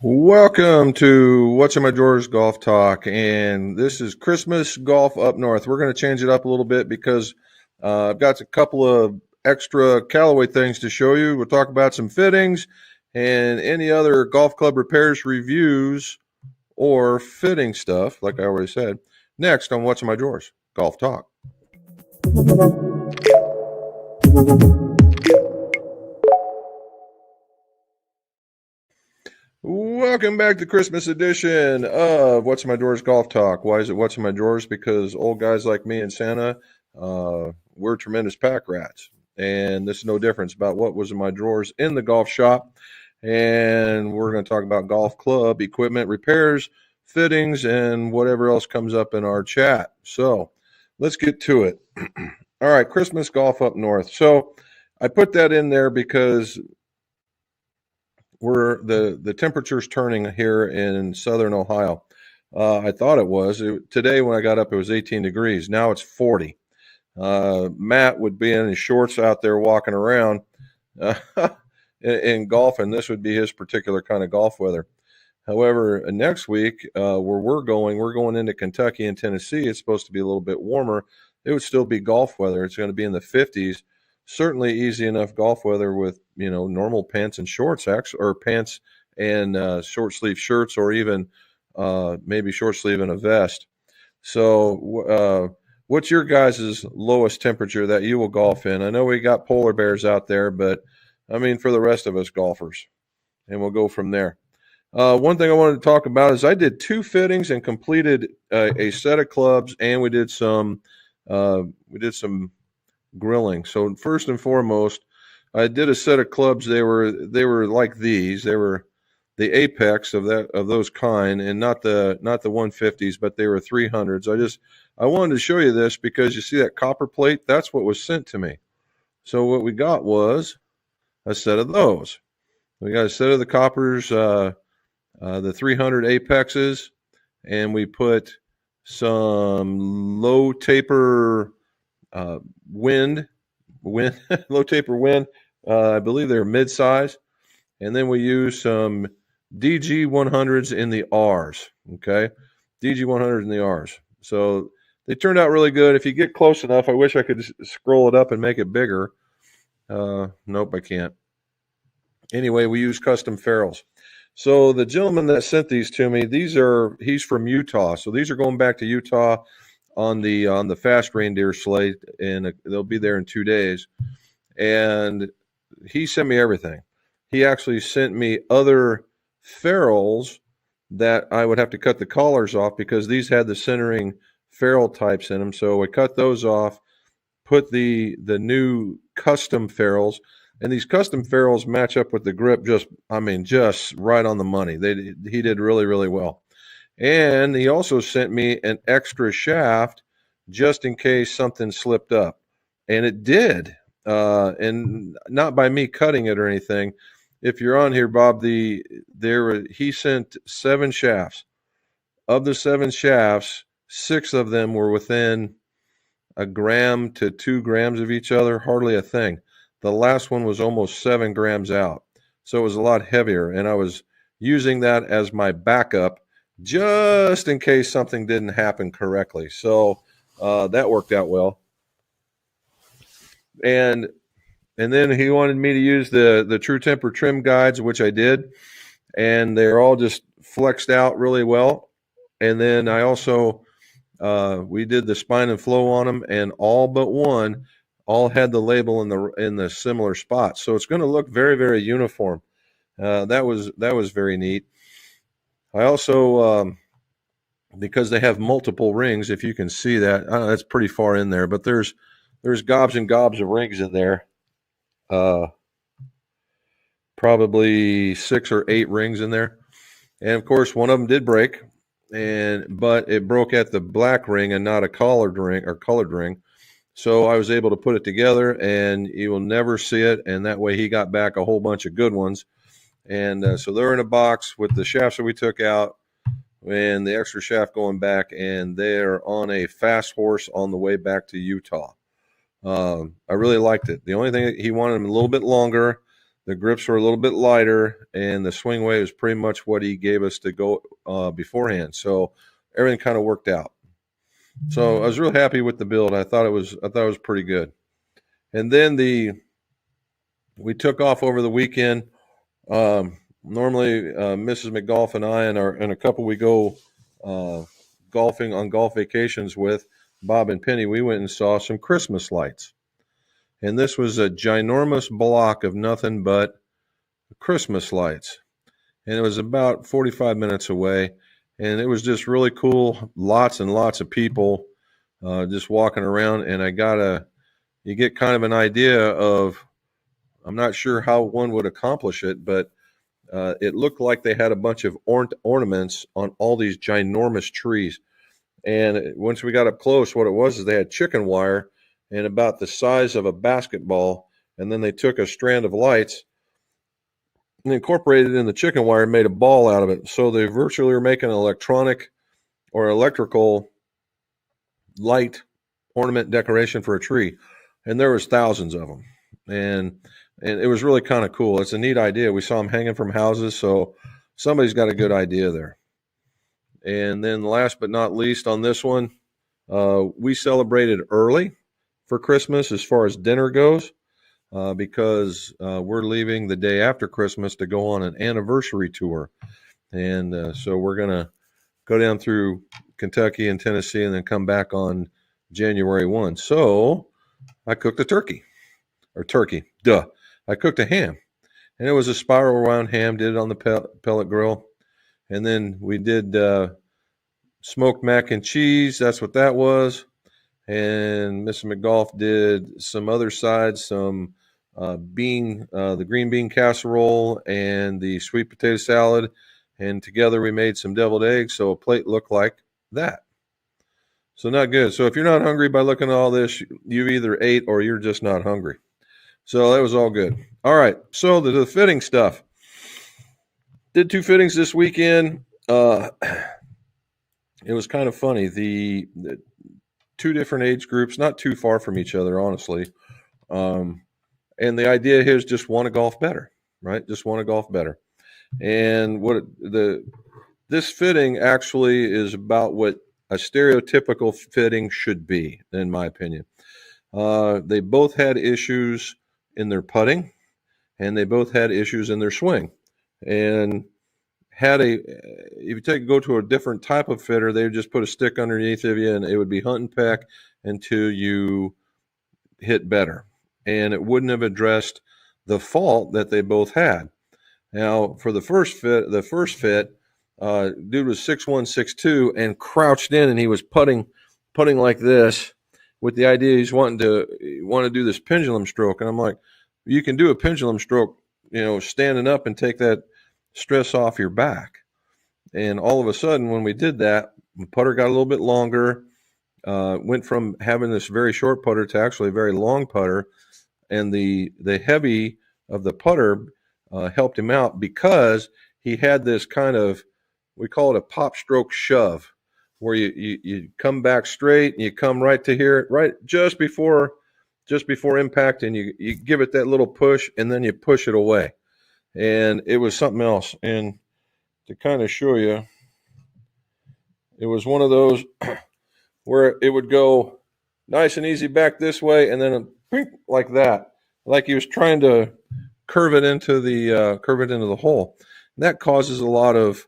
Welcome to What's in My Drawers Golf Talk, and this is Christmas golf up north. We're going to change it up a little bit because I've got a couple of extra Callaway things to show you. We'll talk about some fittings and any other golf club repairs, reviews, or fitting stuff, like I already said, next on What's in My Drawers Golf Talk. Welcome back to Christmas edition of What's in My Drawers Golf Talk. Why is it What's in My Drawers? Because old guys like me and Santa, we're tremendous pack rats. And this is no difference about what was in my drawers in the golf shop. And we're going to talk about golf club equipment repairs, fittings, and whatever else comes up in our chat. So let's get to it. All right, Christmas golf up north. So I put that in there because the temperature's turning here in southern Ohio. I thought it was. Today when I got up, it was 18 degrees. Now it's 40. Matt would be in his shorts out there walking around in golf, and this would be his particular kind of golf weather. However, next week, where we're going into Kentucky and Tennessee. It's supposed to be a little bit warmer. It would still be golf weather. It's going to be in the 50s. Certainly easy enough golf weather with, normal pants and shorts, or pants and short sleeve shirts, or even maybe short sleeve and a vest. So what's your guys' lowest temperature that you will golf in? I know we got polar bears out there, but I mean, for the rest of us golfers, and we'll go from there. One thing I wanted to talk about is I did 2 fittings and completed a set of clubs, and we did some grilling. So first and foremost, I did a set of clubs. They were like these. They were the apex of those kind, and not the 150s, but they were 300s. I wanted to show you this because you see that copper plate. That's what was sent to me. So what we got was a set of those. We got a set of the coppers, the 300 apexes, and we put some low taper low taper wind. I believe they're mid-size. And then we use some DG 100s in the R's. Okay. DG 100s in the R's. So they turned out really good. If you get close enough, I wish I could scroll it up and make it bigger. Nope, I can't. Anyway, we use custom ferrules. So the gentleman that sent these to me, he's from Utah. So these are going back to Utah on the fast reindeer slate, and they'll be there in 2 days. And he sent me everything. He actually sent me other ferrules that I would have to cut the collars off because these had the centering ferrule types in them. So I cut those off, put the new custom ferrules, and these custom ferrules match up with the grip just right on the money. He did really, really well. And he also sent me an extra shaft just in case something slipped up. And it did. And not by me cutting it or anything. If you're on here, Bob, he sent 7 shafts. Of the 7 shafts, 6 of them were within 1 gram to 2 grams of each other, hardly a thing. The last one was almost 7 grams out. So it was a lot heavier. And I was using that as my backup just in case something didn't happen correctly. So that worked out well. And then he wanted me to use the True Temper trim guides, which I did. And they're all just flexed out really well. And then I also, we did the spine and flow on them, and all but one all had the label in the similar spots. So it's going to look very, very uniform. That was very neat. I also, because they have multiple rings, if you can see that, that's pretty far in there, but there's gobs and gobs of rings in there. Probably 6 or 8 rings in there. And of course, one of them did break, but it broke at the black ring and not a colored ring. So I was able to put it together, and you will never see it. And that way he got back a whole bunch of good ones. And so they're in a box with the shafts that we took out and the extra shaft going back, and they're on a fast horse on the way back to Utah. I really liked it. The only thing, he wanted them a little bit longer. The grips were a little bit lighter, and the swing weight was pretty much what he gave us to go beforehand. So everything kind of worked out. So I was real happy with the build. I thought it was pretty good. And then we took off over the weekend. Normally, Mrs. McGolf and I and a couple we go golfing on golf vacations with, Bob and Penny. We went and saw some Christmas lights, and this was a ginormous block of nothing but Christmas lights, and it was about 45 minutes away, and it was just really cool. Lots and lots of people just walking around, and you get kind of an idea of, I'm not sure how one would accomplish it, but it looked like they had a bunch of ornaments on all these ginormous trees. And once we got up close, what it was is they had chicken wire and about the size of a basketball, and then they took a strand of lights and incorporated it in the chicken wire and made a ball out of it. So they virtually were making an electronic or electrical light ornament decoration for a tree, and there was thousands of them, and it was really kind of cool. It's a neat idea. We saw them hanging from houses, so somebody's got a good idea there. And then last but not least on this one, we celebrated early for Christmas as far as dinner goes, because we're leaving the day after Christmas to go on an anniversary tour. And so we're going to go down through Kentucky and Tennessee and then come back on January 1. So I cooked a turkey. I cooked a ham, and it was a spiral round ham, did it on the pellet grill. And then we did smoked mac and cheese. That's what that was. And Mr. McGolf did some other sides, some the green bean casserole and the sweet potato salad. And together we made some deviled eggs. So a plate looked like that. So not good. So if you're not hungry by looking at all this, you either ate or you're just not hungry. So that was all good. All right. So the fitting stuff. Did 2 fittings this weekend. It was kind of funny. The 2 different age groups, not too far from each other, honestly. And the idea here is just want to golf better, right? Just want to golf better. And this fitting actually is about what a stereotypical fitting should be, in my opinion. They both had issues in their putting, and they both had issues in their swing. And if you go to a different type of fitter, they would just put a stick underneath of you, and it would be hunt and peck until you hit better. And it wouldn't have addressed the fault that they both had. Now, for the first fit, dude was 6'1", 6'2", and crouched in, and he was putting like this with the idea he's want to do this pendulum stroke. And I'm like, you can do a pendulum stroke, standing up and take that stress off your back. And all of a sudden, when we did that, the putter got a little bit longer, went from having this very short putter to actually a very long putter. And the heavy of the putter helped him out because he had this kind of, we call it a pop stroke shove, where you come back straight and you come right to here, right just before impact, and you give it that little push, and then you push it away. And it was something else. And to kind of show you, it was one of those where it would go nice and easy back this way, and then like that, like he was trying to curve it into the hole. And that causes a lot of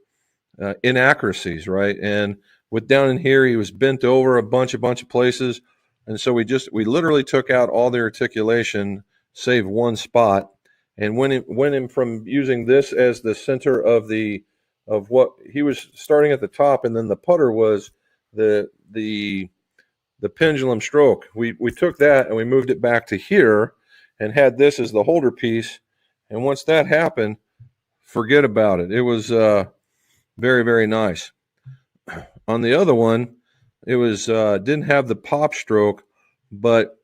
inaccuracies, right? And with down in here, he was bent over a bunch of places, and so we literally took out all the articulation, save one spot, and went in from using this as the center of what he was starting at the top, and then the putter was the pendulum stroke. We took that and we moved it back to here and had this as the holder piece. And once that happened, forget about it. It was very, very nice. On the other one, it was didn't have the pop stroke, but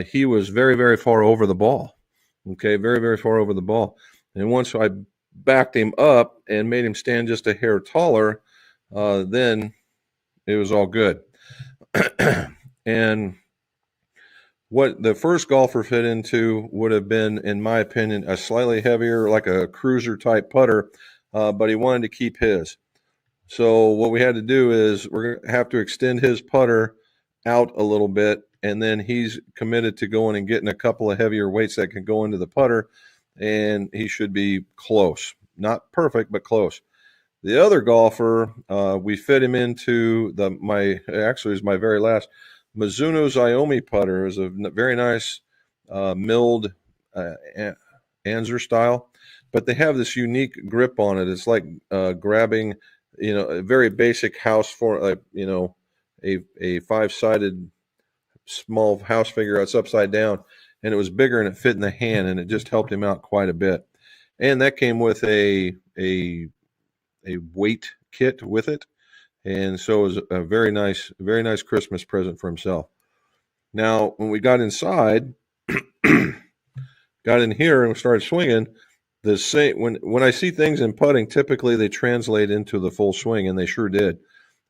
he was very, very far over the ball. Okay, very, very far over the ball. And once I backed him up and made him stand just a hair taller, then it was all good. And What the first golfer fit into would have been, in my opinion, a slightly heavier, like a cruiser type putter, but he wanted to keep his. So what we had to do is we're going to have to extend his putter out a little bit, and then he's committed to going and getting a couple of heavier weights that can go into the putter, and he should be close. Not perfect, but close. The other golfer, we fit him into actually is my very last Mizuno Xiaomi putter. Is a very nice milled Anzer style, but they have this unique grip on it. It's like grabbing, a very basic house for, a five-sided small house figure that's upside down, and it was bigger and it fit in the hand, and it just helped him out quite a bit. And that came with a weight kit with it, and so it was a very nice Christmas present for himself. Now, when we got inside, got in here and started swinging, the same when I see things in putting, typically they translate into the full swing, and they sure did.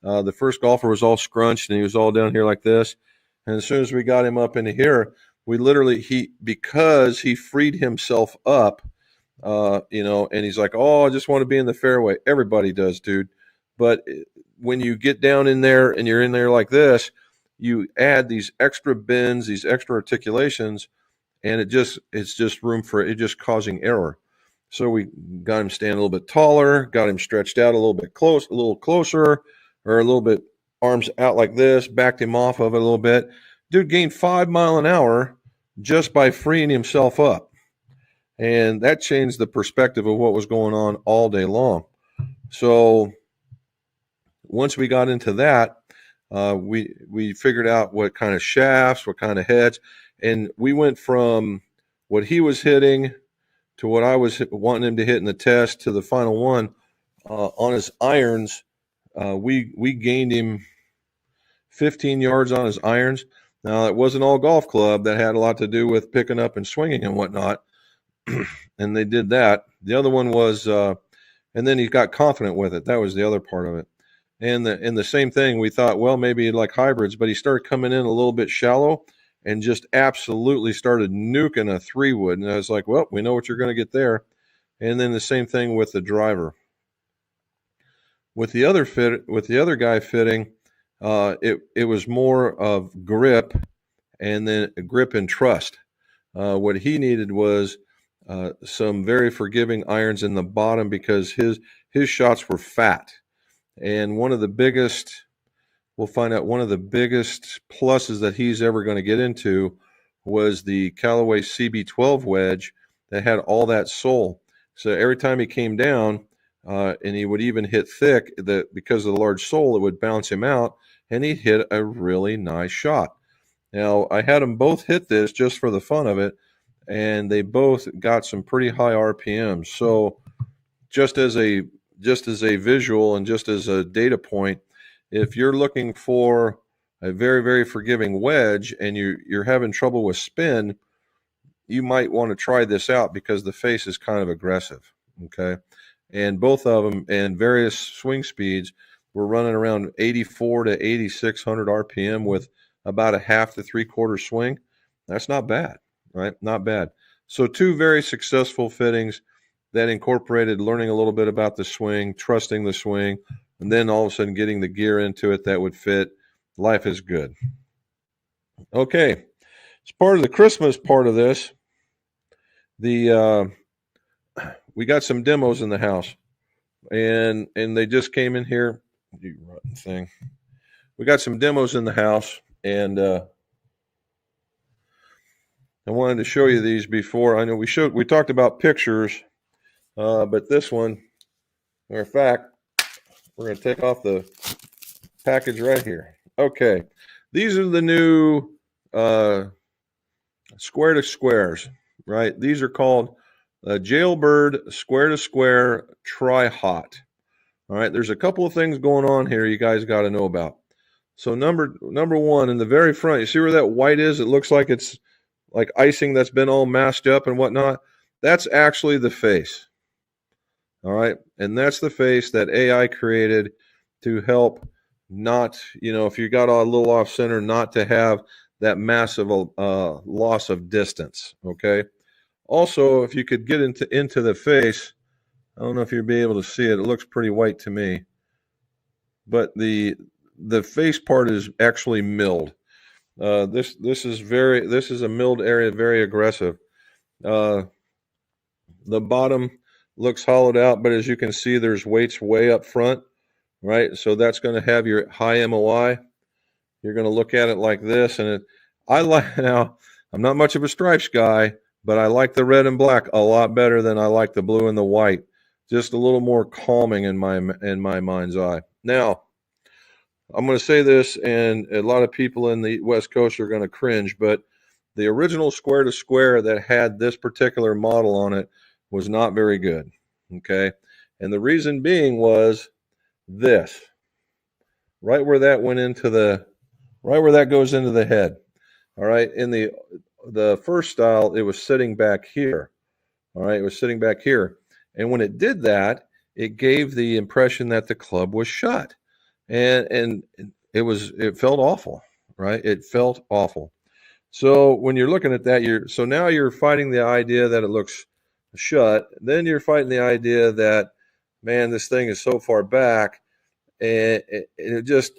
The first golfer was all scrunched, and he was all down here like this. And as soon as we got him up into here, we literally because he freed himself up, and he's like, "Oh, I just want to be in the fairway." Everybody does, dude. But when you get down in there and you're in there like this, you add these extra bends, these extra articulations, and it's just room for it just causing error. So we got him standing a little bit taller, got him stretched out a little closer, or a little bit arms out like this, backed him off of it a little bit. Dude gained 5 miles an hour just by freeing himself up. And that changed the perspective of what was going on all day long. So once we got into that, we figured out what kind of shafts, what kind of heads, and we went from what he was hitting to what I was wanting him to hit in the test to the final one. On his irons, we gained him 15 yards on his irons. Now, it wasn't all golf club. That had a lot to do with picking up and swinging and whatnot. And they did that. The other one was, and then he got confident with it. That was the other part of it. And the same thing, we thought, well, maybe he'd like hybrids, but he started coming in a little bit shallow and just absolutely started nuking a 3-wood. And I was like, well, we know what you're going to get there. And then the same thing with the driver. With the other guy fitting, it was more of grip, and then grip and trust. What he needed was some very forgiving irons in the bottom because his shots were fat. And we'll find out one of the biggest pluses that he's ever going to get into was the Callaway CB12 wedge that had all that sole. So every time he came down, and he would even hit thick, because of the large sole, it would bounce him out, and he'd hit a really nice shot. Now, I had them both hit this just for the fun of it, and they both got some pretty high RPMs. So just as a visual and just as a data point, if you're looking for a very, very forgiving wedge and you're having trouble with spin, you might want to try this out because the face is kind of aggressive, okay? And both of them and various swing speeds were running around 84 to 8,600 RPM with about a half to three-quarter swing. That's not bad, right? Not bad. So 2 very successful fittings that incorporated learning a little bit about the swing, trusting the swing, and then all of a sudden getting the gear into it that would fit. Life is good. Okay. As part of the Christmas part of this, we got some demos in the house, and they just came in here. You rotten thing. We got some demos in the house, and I wanted to show you these before. I know we talked about pictures, but this one, matter of fact, we're going to take off the package right here. Okay, these are the new square to squares, right? These are called Jailbird Square to Square Tri Hot. All right, there's a couple of things going on here you guys got to know about. So number one, in the very front, you see where that white is? It looks like it's like icing that's been all masked up and whatnot. That's actually the face. All right, and that's the face that AI created to help not, if you got a little off center, not to have that massive loss of distance. Okay. Also, if you could get into the face, I don't know if you'll be able to see it. It looks pretty white to me, but the face part is actually milled. This is a milled area, very aggressive. Uh, the bottom looks hollowed out, but as you can see, there's weights way up front, right? So that's going to have your high MOI. You're going to look at it like this, and I like now. I'm not much of a stripes guy, but I like the red and black a lot better than I like the blue and the white. Just a little more calming in my mind's eye. Now, I'm going to say this, and a lot of people in the West Coast are going to cringe, but the original square to square that had this particular model on it was not very good. Okay, and the reason being was this, right where that goes into the head. All right, in the first style, it was sitting back here. All right, it was sitting back here, and when it did that, it gave the impression that the club was shut, and it felt awful, right? It felt awful. So when you're looking at that, now you're fighting the idea that it looks shut. Then you're fighting the idea that, man, this thing is so far back, and it just,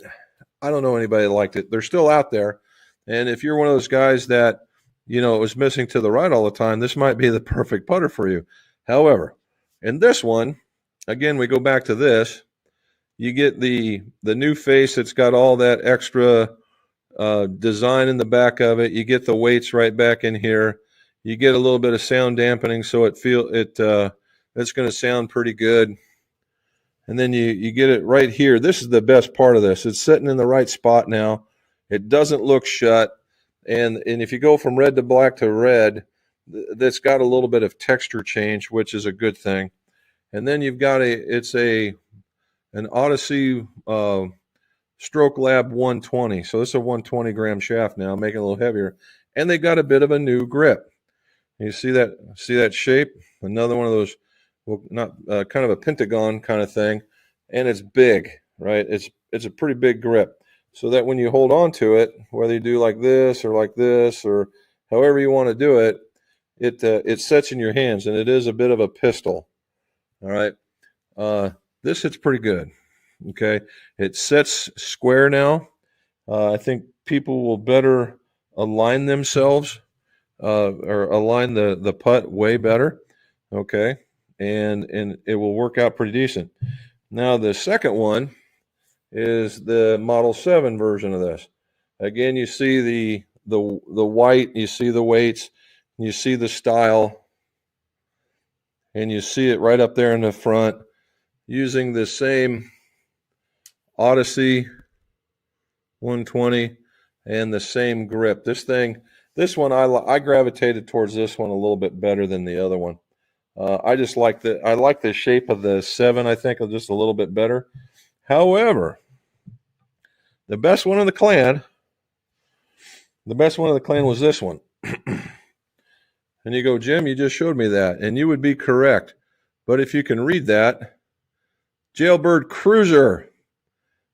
I don't know anybody that liked it. They're still out there, and if you're one of those guys that, it was missing to the right all the time, this might be the perfect putter for you. However, in this one, again, we go back to this. You get the new face that's got all that extra design in the back of it. You get the weights right back in here. You get a little bit of sound dampening, so it's going to sound pretty good. And then you get it right here. This is the best part of this. It's sitting in the right spot now. It doesn't look shut. And if you go from red to black to red, that's got a little bit of texture change, which is a good thing. And then you've got an Odyssey Stroke Lab 120. So this is a 120 gram shaft now, making it a little heavier. And they got a bit of a new grip. You see that shape? Another one of those, well, not kind of a pentagon kind of thing. And it's big, right? It's a pretty big grip. So that when you hold on to it, whether you do like this or however you want to do it, it sets in your hands, and it is a bit of a pistol. All right. This hits pretty good. Okay. It sets square now. I think people will better align themselves or align the putt way better. Okay. And it will work out pretty decent. Now, the second one is the Model 7 version of this. Again, you see the white, you see the weights, you see the style, and you see it right up there in the front using the same Odyssey 120 and the same grip. This one, I gravitated towards this one a little bit better than the other one. I just like the shape of the 7, I think, just a little bit better. However, the best one of the clan was this one. And you go, Jim, you just showed me that, and you would be correct. But if you can read that, Jailbird Cruiser.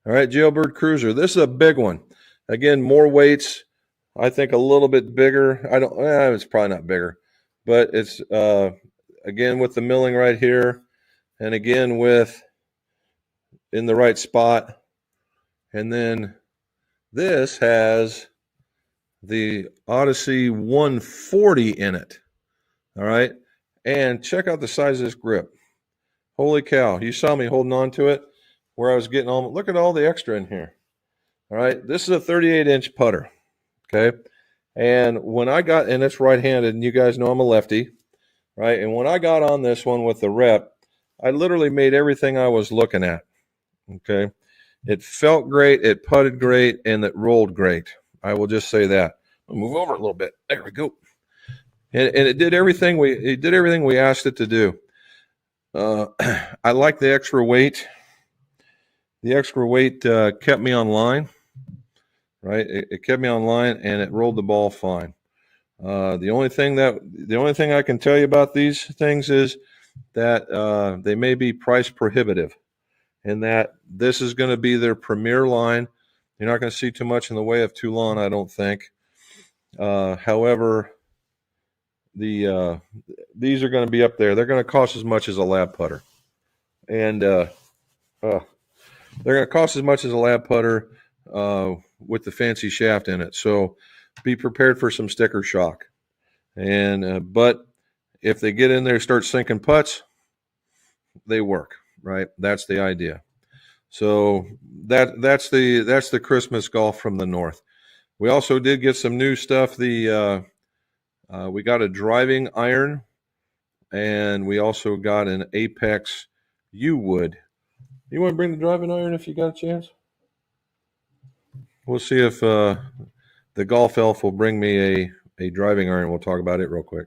All right, Jailbird Cruiser. This is a big one. Again, more weights. I think a little bit bigger. It's probably not bigger, but it's again with the milling right here, and again with in the right spot. And then this has the Odyssey 140 in it. All right. And check out the size of this grip. Holy cow. You saw me holding on to it where I was getting all, look at all the extra in here. All right. This is a 38-inch putter. Okay. And when I got, and it's right-handed, and you guys know I'm a lefty, right? And when I got on this one with the rep, I literally made everything I was looking at. Okay. It felt great, it putted great, and it rolled great. I will just say that. I'll move over a little bit. There we go. And it did everything we asked it to do. I like the extra weight. The extra weight kept me on line, right? It kept me on line, and it rolled the ball fine. The only thing I can tell you about these things is that they may be price prohibitive. And that this is going to be their premier line. You're not going to see too much in the way of Toulon, I don't think. However, these are going to be up there. They're going to cost as much as a lab putter, and they're going to cost as much as a lab putter with the fancy shaft in it. So be prepared for some sticker shock. And but if they get in there, start sinking putts, they work, right? That's the idea. So that's the Christmas golf from the north. We also did get some new stuff. We got a driving iron, and we also got an Apex U wood. You want to bring the driving iron if you got a chance? We'll see if the golf elf will bring me a driving iron. We'll talk about it real quick.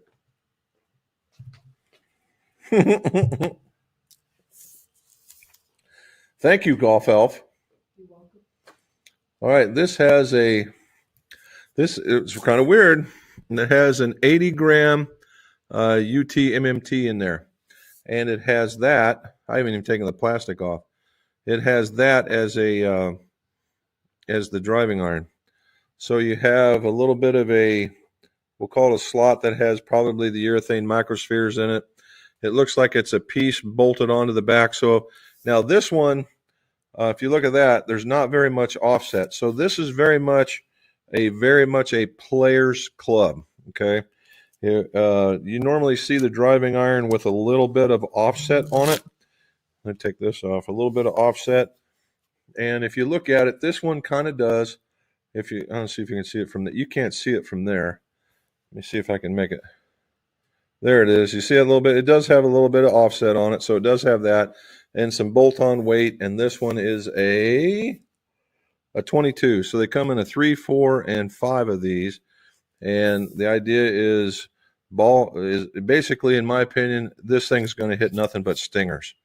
Thank you, golf elf. All right, this it's kind of weird. And it has an 80 gram UT MMT in there, and it has that. I haven't even taken the plastic off. It has that as the driving iron. So you have a little bit of we'll call it a slot that has probably the urethane microspheres in it. It looks like it's a piece bolted onto the back. So now this one, if you look at that, there's not very much offset. So this is very much a player's club. Okay. You normally see the driving iron with a little bit of offset on it. Let me take this off. A little bit of offset. And if you look at it, this one kind of does. I don't see if you can see it from you can't see it from there. Let me see if I can make it. There it is. You see it a little bit. It does have a little bit of offset on it, so it does have that, and some bolt-on weight. And this one is a 22. So they come in a 3, 4, and 5 of these. And the idea is basically, in my opinion, this thing's going to hit nothing but stingers.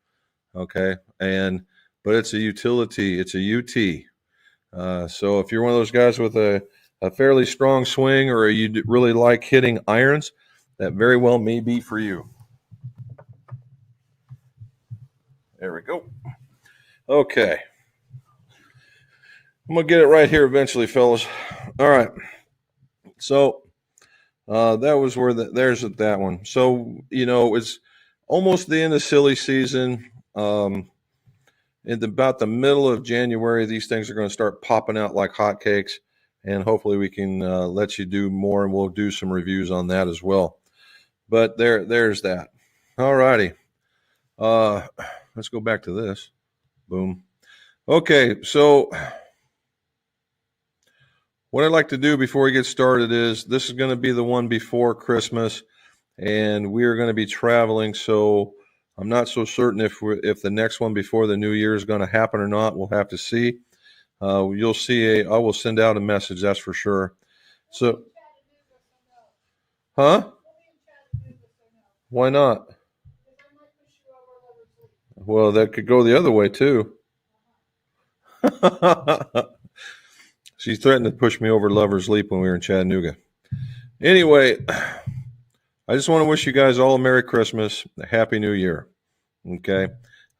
Okay, but it's a utility. It's a UT. So if you're one of those guys with a fairly strong swing, or you really like hitting irons, that very well may be for you. There we go. Okay. I'm going to get it right here eventually, fellas. All right. So that was there's that one. So, it's almost the end of silly season. In about the middle of January, these things are going to start popping out like hotcakes, and hopefully we can let you do more, and we'll do some reviews on that as well. But there's that. All righty. Let's go back to this. Boom. Okay, so what I'd like to do before we get started is this is going to be the one before Christmas, and we are going to be traveling, so I'm not so certain if the next one before the new year is going to happen or not. We'll have to see. You'll see I will send out a message, that's for sure. So, huh? Why not? Well, that could go the other way too. She threatened to push me over Lover's Leap when we were in Chattanooga. Anyway, I just want to wish you guys all a Merry Christmas, a Happy New Year. Okay?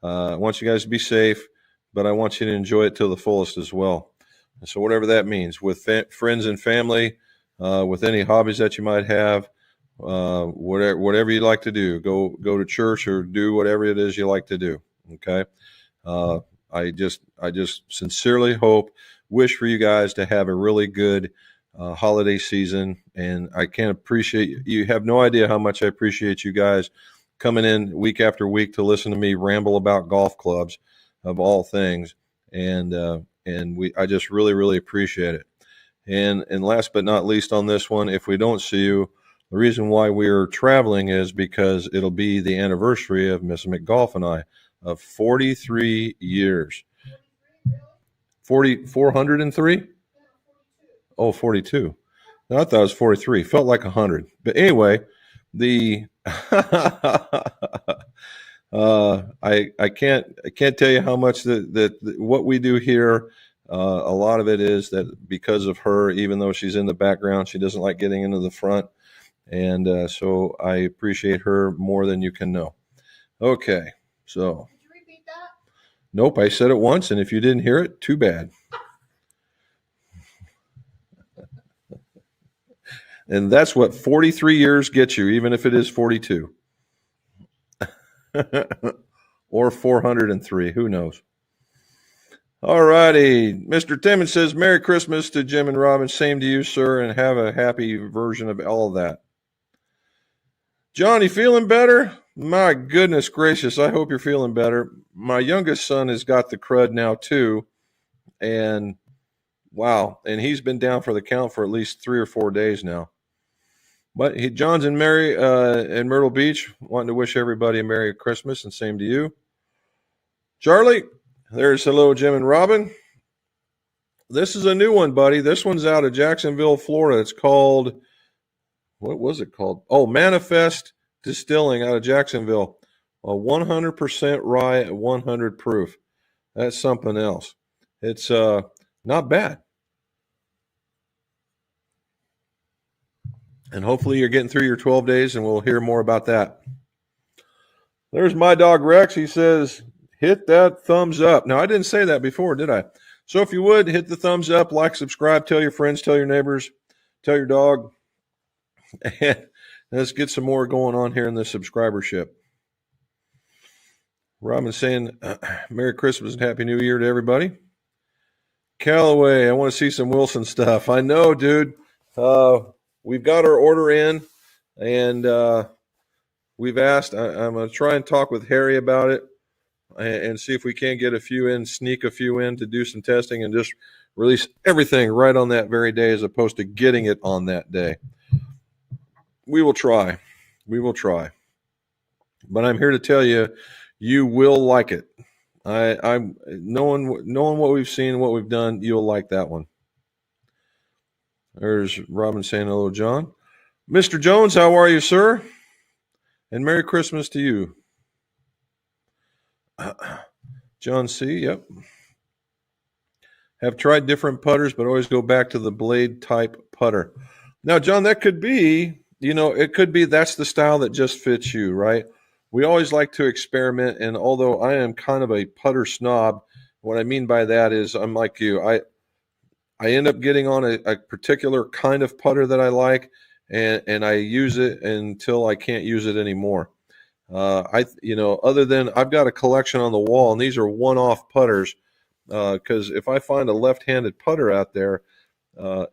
I want you guys to be safe, but I want you to enjoy it till the fullest as well. And so whatever that means, with friends and family, with any hobbies that you might have, whatever you'd like to do, go to church or do whatever it is you like to do. Okay? I just sincerely wish for you guys to have a really good holiday season, and I can't appreciate you have no idea how much I appreciate you guys coming in week after week to listen to me ramble about golf clubs of all things, and I just really, really appreciate it. And last but not least on this one, if we don't see you, the reason why we're traveling is because it'll be the anniversary of Miss McGolf and I of 43 years. 403? Oh, 42. No, I thought it was 43. Felt like 100. But anyway, I can't tell you how much that what we do here. A lot of it is that because of her, even though she's in the background, she doesn't like getting into the front, and so I appreciate her more than you can know. Okay, so. Did you repeat that? Nope, I said it once, and if you didn't hear it, too bad. And that's what 43 years gets you, even if it is 42. Or 403. Who knows? All righty. Mr. Timmons says, Merry Christmas to Jim and Robin. Same to you, sir, and have a happy version of all of that. Johnny, feeling better? My goodness gracious, I hope you're feeling better. My youngest son has got the crud now, too. And wow, and he's been down for the count for at least 3 or 4 days now. But John's and Mary in Myrtle Beach, wanting to wish everybody a Merry Christmas, and same to you. Charlie, there's hello, Jim and Robin. This is a new one, buddy. This one's out of Jacksonville, Florida. It's called, what was it called? Oh, Manifest Distilling out of Jacksonville. A 100% rye at 100 proof. That's something else. It's not bad. And hopefully you're getting through your 12 days, and we'll hear more about that. There's my dog, Rex. He says, hit that thumbs up. Now, I didn't say that before, did I? So if you would, hit the thumbs up, like, subscribe, tell your friends, tell your neighbors, tell your dog. And let's get some more going on here in the subscribership. Robin's saying, Merry Christmas and Happy New Year to everybody. Callaway, I want to see some Wilson stuff. I know, dude. We've got our order in, and we've asked. I'm going to try and talk with Harry about it and see if we can't get a few in, sneak a few in to do some testing and just release everything right on that very day as opposed to getting it on that day. We will try. We will try. But I'm here to tell you, you will like it. I'm knowing what we've seen, what we've done, you'll like that one. There's Robin saying hello, John. Mr. Jones, how are you, sir? And Merry Christmas to you. John C., yep. Have tried different putters, but always go back to the blade type putter. Now, John, that could be, it could be that's the style that just fits you, right? We always like to experiment, and although I am kind of a putter snob, what I mean by that is I'm like you. I end up getting on a particular kind of putter that I like, and I use it until I can't use it anymore. Other than I've got a collection on the wall, and these are one-off putters, because if I find a left-handed putter out there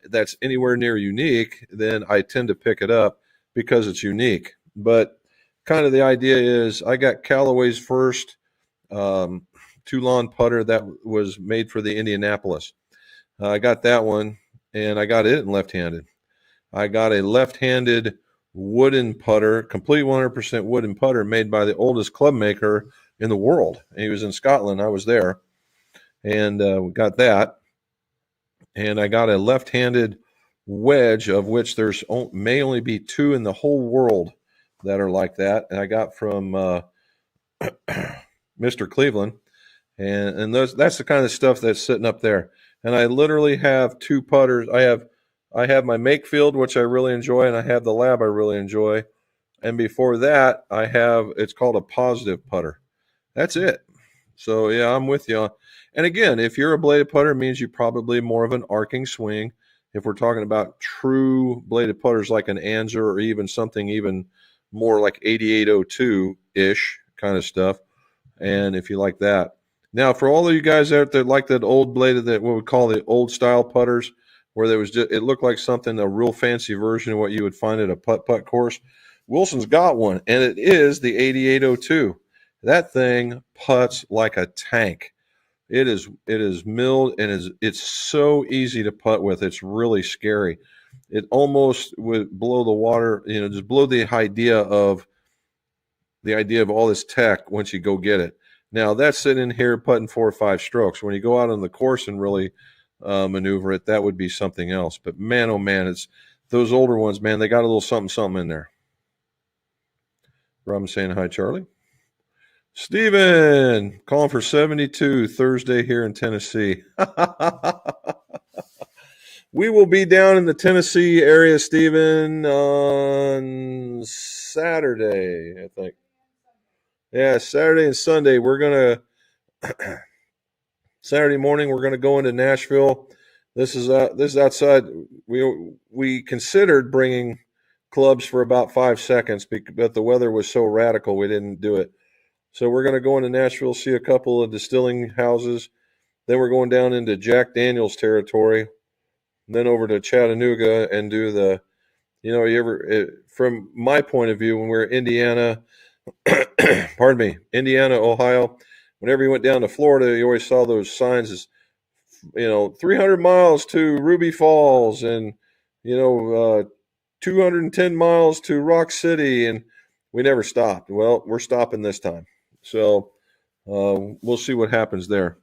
that's anywhere near unique, then I tend to pick it up because it's unique. But kind of the idea is I got Callaway's first Toulon putter that was made for the Indianapolis. I got that one, and I got it in left-handed. I got a left-handed wooden putter, complete 100% wooden putter made by the oldest club maker in the world. He was in Scotland. I was there, and we got that. And I got a left-handed wedge, of which there's may only be 2 in the whole world that are like that. And I got from Mr. Cleveland, and that's the kind of stuff that's sitting up there. And I literally have 2 putters. I have my Makefield, which I really enjoy, and I have the Lab I really enjoy. And before that, it's called a positive putter. That's it. So, yeah, I'm with you. And again, if you're a bladed putter, it means you're probably more of an arcing swing. If we're talking about true bladed putters like an Anzer or even something even more like 8802-ish kind of stuff, and if you like that. Now, for all of you guys out there like that old bladed, that what we call the old style putters, where there was it looked like something, a real fancy version of what you would find at a putt-putt course, Wilson's got one, and it is the 8802. That thing putts like a tank. It is milled, and it's so easy to putt with. It's really scary. It almost would blow the water, just blow the idea of all this tech once you go get it. Now, that's sitting in here putting 4 or 5 strokes. When you go out on the course and really maneuver it, that would be something else. But man, oh man, it's those older ones, man, they got a little something in there. Robin saying hi, Charlie. Steven, calling for 72 Thursday here in Tennessee. We will be down in the Tennessee area, Steven, on Saturday, I think. Yeah, Saturday and Sunday. Saturday morning, we're going to go into Nashville. This is outside. We considered bringing clubs for about 5 seconds, but the weather was so radical we didn't do it. So we're going to go into Nashville, see a couple of distilling houses. Then we're going down into Jack Daniels territory, then over to Chattanooga and do the, from my point of view, when we're in Indiana, pardon me, Indiana, Ohio, whenever you went down to Florida, you always saw those signs as, 300 miles to Ruby Falls and, you know, 210 miles to Rock City. And we never stopped. Well, we're stopping this time. So we'll see what happens there.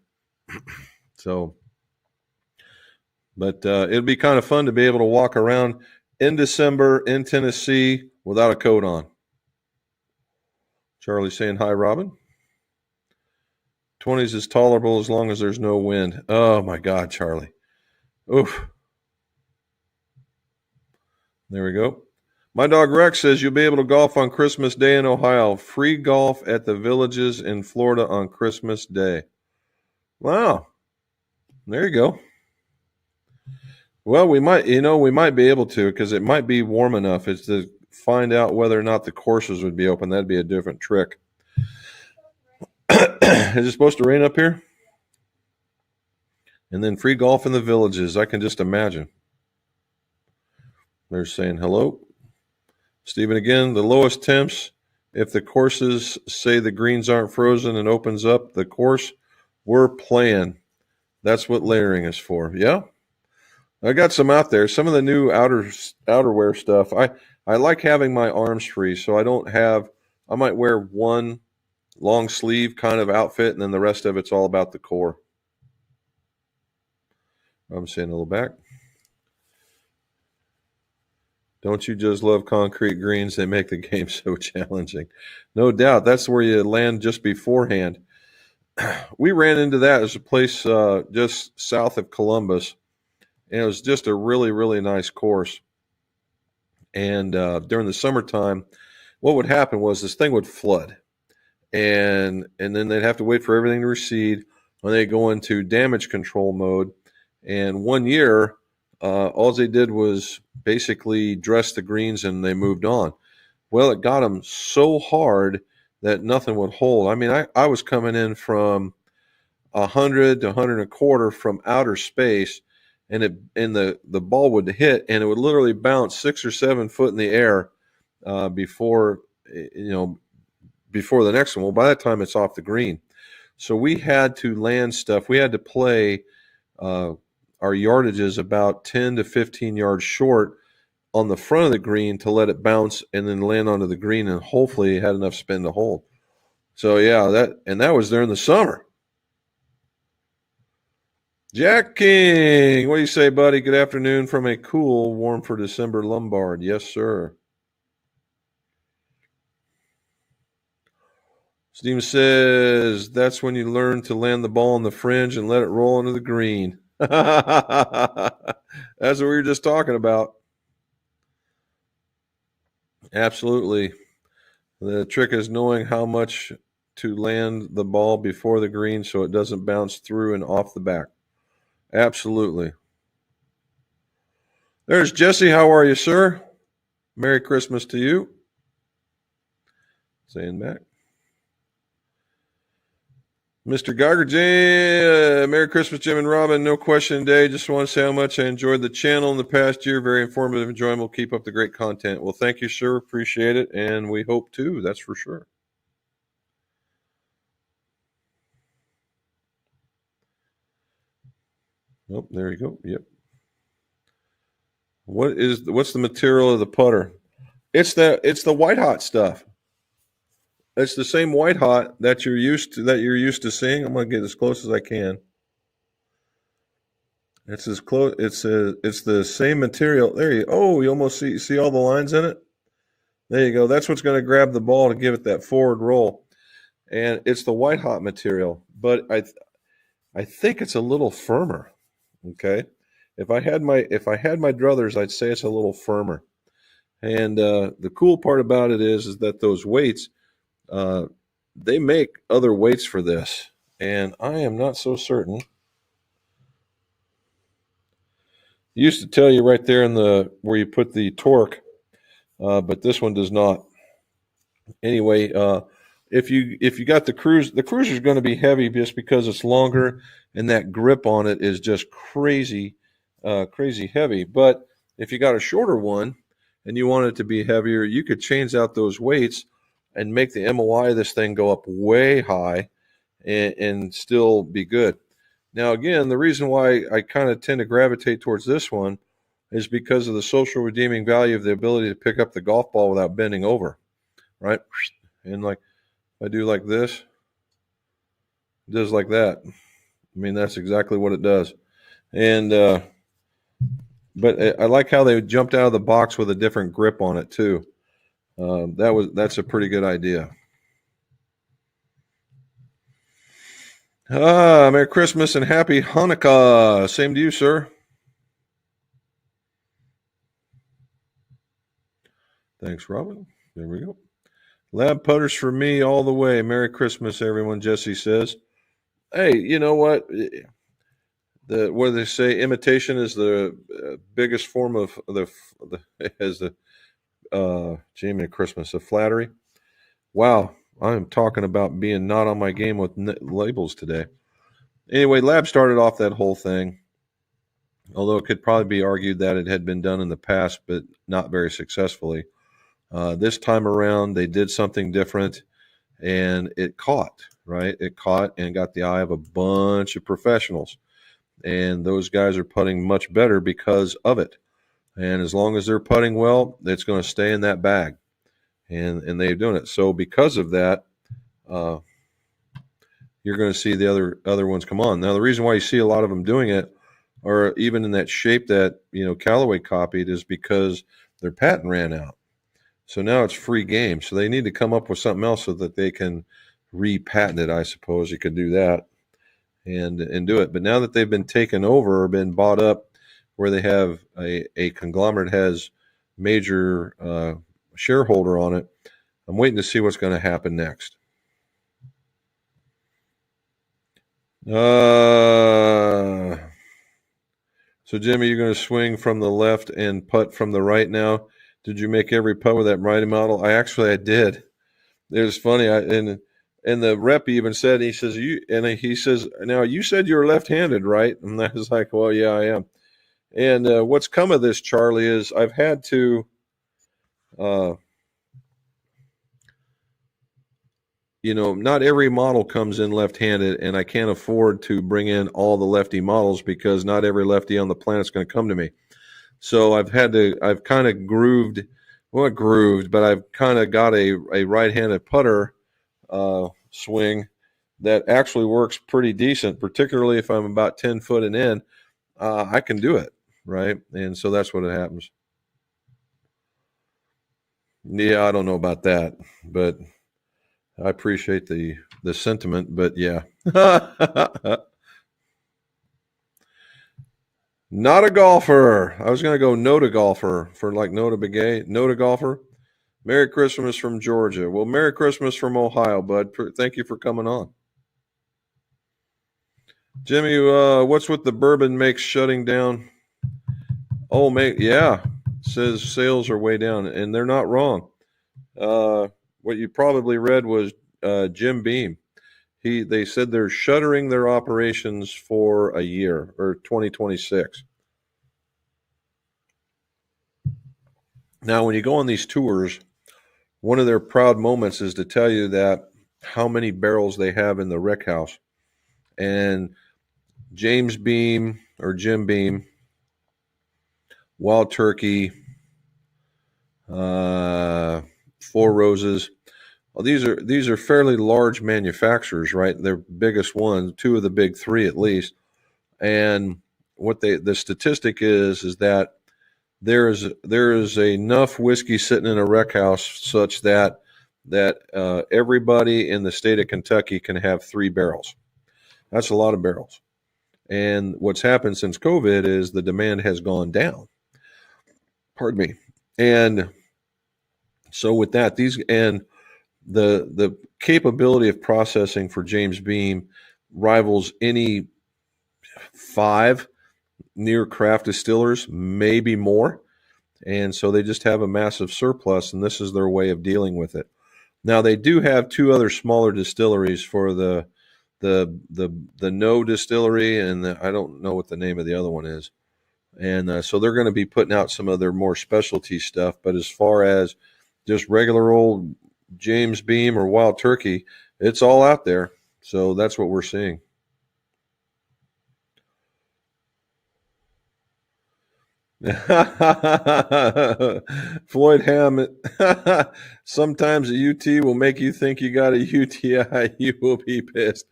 So, but it'd be kind of fun to be able to walk around in December in Tennessee without a coat on. Charlie saying hi, Robin. 20s is tolerable as long as there's no wind. Oh my God, Charlie. Oof. There we go. My dog Rex says you'll be able to golf on Christmas Day in Ohio. Free golf at the villages in Florida on Christmas Day. Wow. There you go. Well, we might be able to, because it might be warm enough. It's to find out whether or not the courses would be open. That'd be a different trick. Is it supposed to rain up here? And then free golf in the villages. I can just imagine. They're saying hello. Stephen again, the lowest temps, if the courses say the greens aren't frozen and opens up the course, we're playing. That's what layering is for. Yeah. I got some out there. Some of the new outerwear stuff. I like having my arms free, so I might wear one long sleeve kind of outfit, and then the rest of it's all about the core. I'm saying a little back. Don't you just love concrete greens? They make the game so challenging. No doubt. That's where you land just beforehand. We ran into that as a place just south of Columbus, and it was just a really, really nice course. And during the summertime, what would happen was this thing would flood, and then they'd have to wait for everything to recede when they go into damage control mode. And one year, all they did was basically dress the greens and they moved on. Well, it got them so hard that nothing would hold. I mean, I was coming in from 100 to 125 from outer space, and the ball would hit and it would literally bounce 6 or 7 foot in the air before the next one. Well, by that time it's off the green. So we had to land stuff. We had to play our yardages about 10 to 15 yards short on the front of the green to let it bounce and then land onto the green, and hopefully it had enough spin to hold. So yeah, that was during the summer. Jack King, what do you say, buddy? Good afternoon from a cool, warm for December Lombard. Yes, sir. Steven says that's when you learn to land the ball on the fringe and let it roll into the green. That's what we were just talking about. Absolutely. The trick is knowing how much to land the ball before the green so it doesn't bounce through and off the back. Absolutely. There's Jesse. How are you, sir? Merry Christmas to you. Saying back. Mr. Geiger J, Merry Christmas, Jim and Robin. No question today. Just want to say how much I enjoyed the channel in the past year. Very informative, enjoyable. Keep up the great content. Well, thank you, sir. Appreciate it. And we hope to. That's for sure. Nope, there you go. Yep. What's the material of the putter? It's the white hot stuff. It's the same white hot that you're used to seeing. I'm gonna get as close as I can. It's as close. It's the same material. There you. Oh, you almost see all the lines in it. There you go. That's what's going to grab the ball to give it that forward roll, and it's the white hot material. But I think it's a little firmer. Okay, if I had my druthers, I'd say it's a little firmer. And the cool part about it is that those weights, they make other weights for this, and I am not so certain Used to tell you right there in the where you put the torque, but this one does not. Anyway, if you got the cruiser is going to be heavy just because it's longer and that grip on it is just crazy, crazy heavy. But if you got a shorter one and you want it to be heavier, you could change out those weights and make the MOI of this thing go up way high and still be good. Now, again, the reason why I kind of tend to gravitate towards this one is because of the social redeeming value of the ability to pick up the golf ball without bending over, right? And like I do like this, it does like that. I mean, that's exactly what it does. And but I like how they jumped out of the box with a different grip on it too. That's a pretty good idea. Merry Christmas and Happy Hanukkah. Same to you, sir. Thanks, Robin. There we go. Lab putters for me all the way. Merry Christmas, everyone, Jesse says. Hey, you know what? What do they say? Imitation is the biggest form of the as the Jamie Christmas of flattery. Wow, I'm talking about being not on my game with labels today. Anyway, Lab started off that whole thing, although it could probably be argued that it had been done in the past, but not very successfully. This time around, they did something different, and it caught, right? It caught and got the eye of a bunch of professionals. And those guys are putting much better because of it. And as long as they're putting well, it's going to stay in that bag. And they're doing it. So because of that, you're going to see the other ones come on. Now, the reason why you see a lot of them doing it, or even in that shape that Callaway copied, is because their patent ran out. So now it's free game. So they need to come up with something else so that they can repatent it. I suppose you could do that and do it. But now that they've been taken over or been bought up, where they have a conglomerate has major shareholder on it, I'm waiting to see what's going to happen next. So Jimmy, you're going to swing from the left and putt from the right now. Did you make every putt with that riding model? I did. It was funny. And the rep even said, he says, now you said you're left-handed, right? And I was like, well, yeah, I am. And what's come of this, Charlie, is I've had to, not every model comes in left-handed, and I can't afford to bring in all the lefty models because not every lefty on the planet is going to come to me. So I've kind of but I've kind of got a right-handed putter swing that actually works pretty decent, particularly if I'm about 10 foot and in. I can do it, right? And so that's what it happens. Yeah, I don't know about that, but I appreciate the sentiment, but yeah. Not a golfer. I was going to go no to golfer for like no to begay. No to golfer. Merry Christmas from Georgia. Well, Merry Christmas from Ohio, bud. Thank you for coming on. Jimmy, what's with the bourbon makes shutting down? Oh, yeah. Says sales are way down, and they're not wrong. What you probably read was Jim Beam. They said they're shuttering their operations for a year, or 2026. Now, when you go on these tours, one of their proud moments is to tell you that how many barrels they have in the rick house. And James Beam or Jim Beam, Wild Turkey, Four Roses. Well, these are fairly large manufacturers, right? They're biggest ones, two of the big three at least. And what the statistic is that there is enough whiskey sitting in a wreck house such that everybody in the state of Kentucky can have 3 barrels. That's a lot of barrels. And what's happened since COVID is the demand has gone down. Pardon me. And so with that, the capability of processing for James Beam rivals any 5, near craft distillers, maybe more. And so they just have a massive surplus, and this is their way of dealing with it. Now they do have two other smaller distilleries for the No distillery, and I don't know what the name of the other one is. And so they're going to be putting out some of their more specialty stuff. But as far as just regular old James Beam or Wild Turkey, it's all out there. So that's what we're seeing. Floyd Ham, sometimes a UT will make you think you got a UTI. You will be pissed.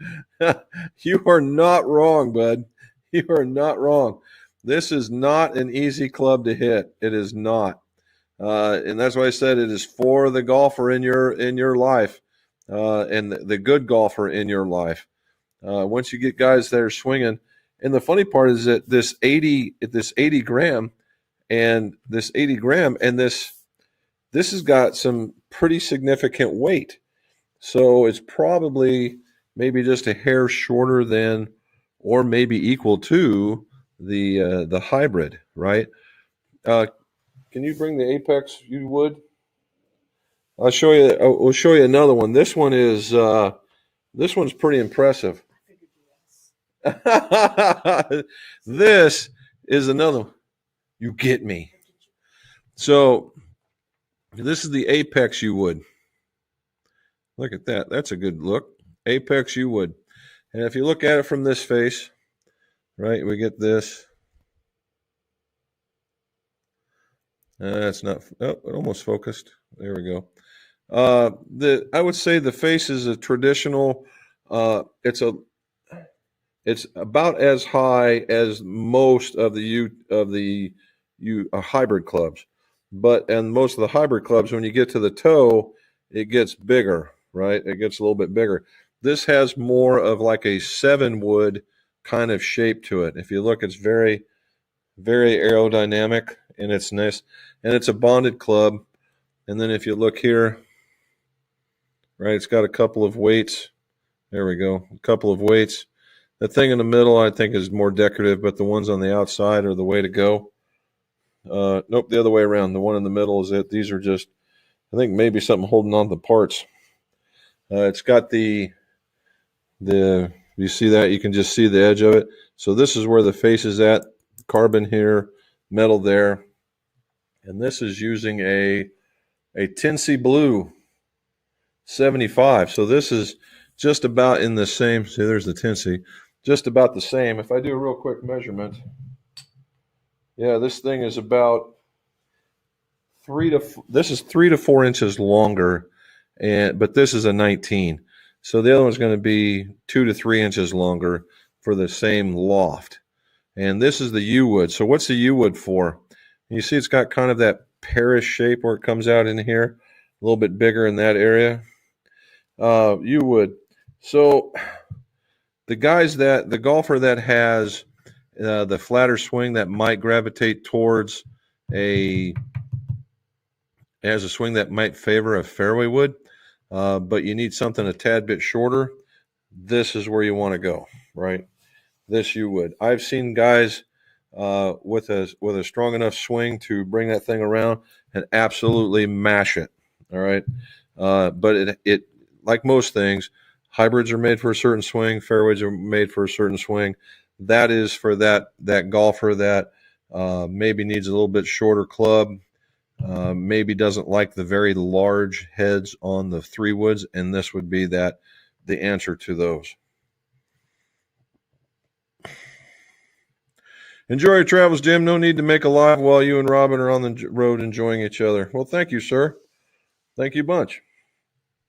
You are not wrong, bud. You are not wrong. This is not an easy club to hit. It is not. And that's why I said it is for the golfer in your life, and the good golfer in your life. Once you get guys that are swinging, and the funny part is that this 80 gram, and this has got some pretty significant weight. So it's probably maybe just a hair shorter than, or maybe equal to the hybrid, right? Can you bring the Apex? You would. I'll show you. We'll show you another one. This one's pretty impressive. This is another one. You get me. So this is the Apex you would. Look at that. That's a good look. Apex you would. And if you look at it from this face, right, we get this. It's not. Oh, it almost focused. There we go. I would say the face is a traditional. It's about as high as most of the hybrid clubs, and most of the hybrid clubs, when you get to the toe, it gets bigger, right? It gets a little bit bigger. This has more of like a 7-wood kind of shape to it. If you look, it's very, very aerodynamic, and it's nice, and it's a bonded club. And then if you look here, right, it's got a couple of weights. There we go, a couple of weights. The thing in the middle, I think, is more decorative, but the ones on the outside are the way to go. Nope, the other way around. The one in the middle is it. These are just, I think, maybe something holding on to the parts. It's got you see that? You can just see the edge of it. So this is where the face is at. Carbon here, metal there. And this is using a Tennessee Blue 75. So this is just about in the same. See, there's the Tennessee. Just about the same. If I do a real quick measurement, yeah, this thing is about 3 to 4 inches longer, but this is a 19. So the other one's going to be 2 to 3 inches longer for the same loft. And this is the U-wood. So what's the U-wood for? You see it's got kind of that pear shape where it comes out in here, a little bit bigger in that area. U-wood. So the golfer that has the flatter swing that might gravitate towards has a swing that might favor a fairway wood, but you need something a tad bit shorter, this is where you want to go, right? This you would. I've seen guys with a strong enough swing to bring that thing around and absolutely mash it. All right, but it like most things, hybrids are made for a certain swing. Fairways are made for a certain swing. That is for that golfer that maybe needs a little bit shorter club. Maybe doesn't like the very large heads on the 3-woods, and this would be the answer to those. Enjoy your travels, Jim. No need to make a live while you and Robin are on the road enjoying each other. Well, thank you, sir. Thank you bunch.